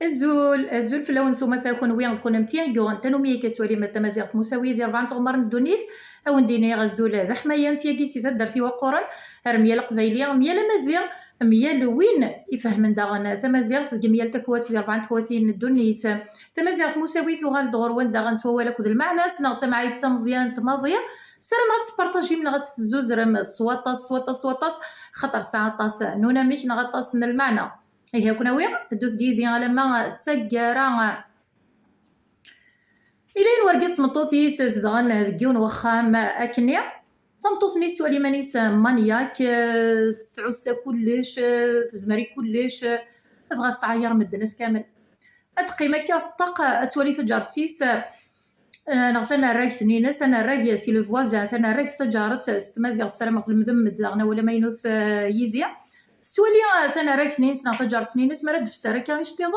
الزول في اللون سوما فاكون وين تكون متين يوغن تنومي كسوري متى مزيغ مساوي ديال 4 تغمر الدنيف او نديني غزول هذا حمايا نسيا سيتا درتي وقورا رميه القبايليه رميه مزيغ ميال وين يفهم داغن تمازيغ في جميع تكوات ديال 4 كواتين الدنيث تمازيغ مساوي وغال دغور وين داغن سوا ولا كود المعنى سنغت معايا مزيان تماضيه سلام غا تبارطاجي من غتزوز رم صواطاس خطر ساعطاس نونا ميك نغطاس من المعنى هي كنا ويغ دوز ديدي لما تسكرا إلين ورقت مطوطيس زدغن ديون وخام أكنيا تمطوطني سوالي مانيس مانياك تعوسا كلش تزمري كلش تبغى تعاير من الناس كامل أتقيمة كيف الطاقة تولي تجارتيس نغفنا راك ثنينس أنا راك سي لو فوازان فانا راك تجارت استمازيغ السلامة في المدمد داغنا ولا ما ينوث يذيع سوالي ثنا راك ثنينس نغفا جارت ثنينس مراد في سارة كان يشتيضن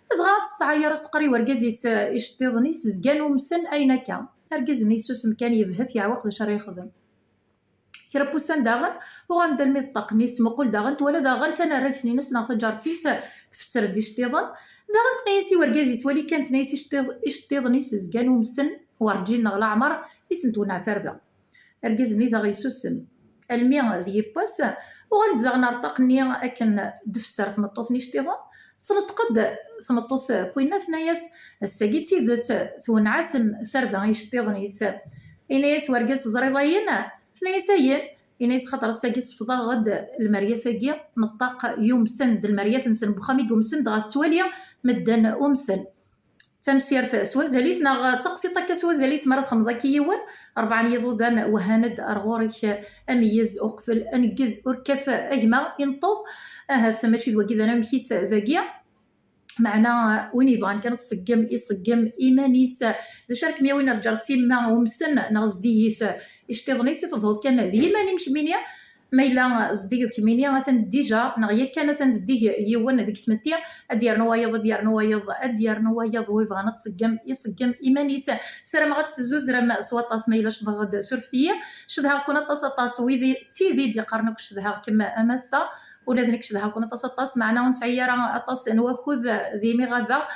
تبغى تستعير استقري ورقازيس يشتيضني سزقان ومسن أين كان أرقزني سوس مكان يبهث يعوق ذا شرا يخدم كرا بوسان داغن وغندلمي الطقنيس مقول داغن ولا داغن ثنا راك ثنينس نغفا جارتيس تفتر دي شتيضن داغن تنيسي ورقازيس ولي كانت تنيسي يشتيضني سزقان ومسن ورجيل نغلا عمر يسنتونا فردا أرقزني ذا غيسوسم المي ذي باس وغنبدا نرتقني أكن دفسر ثمطوطني شتيضن تنتقد ثمطوط بوينا ثناياس الساقيتي ذات ثونعاسن سردا يشتيضنيس إنايس ورقاس زريضاين ثناياساين إنايس خاطر الساقيس فضا غد المريا ثاقيا نطاق يوم سند المريا ثنسن بخامي يوم سند غا السواليا مدن ومسن تمسير سوازاليس ناغ تقسيطا كسوازاليس مرات خمضاكي يوان 4 يضودان وهاند أرغورك أميز أقفل أنجز أركف أجمع ينطوض هذا ماشي دواكي ذا مكيس ذاكيا معنا وين يبغان كانت يصقم إيمانيس شارك ميا وين رجعتي مع ومسن نغزديه يشتيضنيس تظهر كان ذي إيماني مش مينيا ميلا زديك كمينيا مثلا ديجا نغيا كان مثلا زديك يوان ديك تمتيا ادير نوايض ويبغى يصقم ايمانيس سلام غتزوز راه سواطاس ميلا شضغد سورفتيه شدها كون طاس ويدي تيدي دي قرنك شدها كما امسا ولا ذنك شدها كون طاس معنا ونسعيرا طاس نواخذ ذي مغابا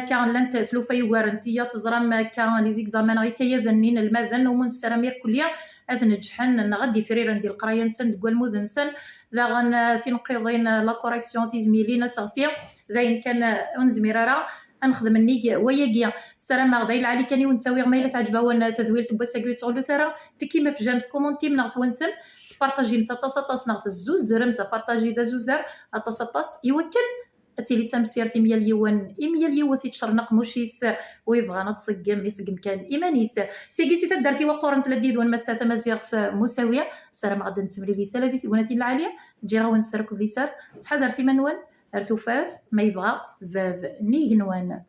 كان لانت تلوفا يوارنتيا تزرم كان لي زيكزامان غي كيا ذنين المذن ومن سرامير كليا أذنجحن نغدي فريرا ندير القرايه نسن دكوال مود نسن ذا غن تنقيضين لا كوريكسيون تيزميلينا صافيه ذاين كان ونزميرارا نخدم النيك وياكيا السلام غدايل علي كاني ونتاوي ما الا تعجبها وانا تذويل تبساكي تقولوا ثرا كيما في جامد كومونتي من غتونثم بارطاجي متا طاس نغت الزوز زرم تا بارطاجي دا زوزر طاس يوكل أتيلي تمسير في ميال يوان إميال يوان تيتشرنق موشيس ويبغى نتصقم يسقم كان إيمانيس سيكيسي تدارتي وقورن تلديد وان مسا مزيغ مساوية سلام غدا نتمري لي ثلاثي وناتي العالية تجي غاون نسرك ذي سار تحضرتي منوان ارتوفاف ما يبغى فاف نيغنوان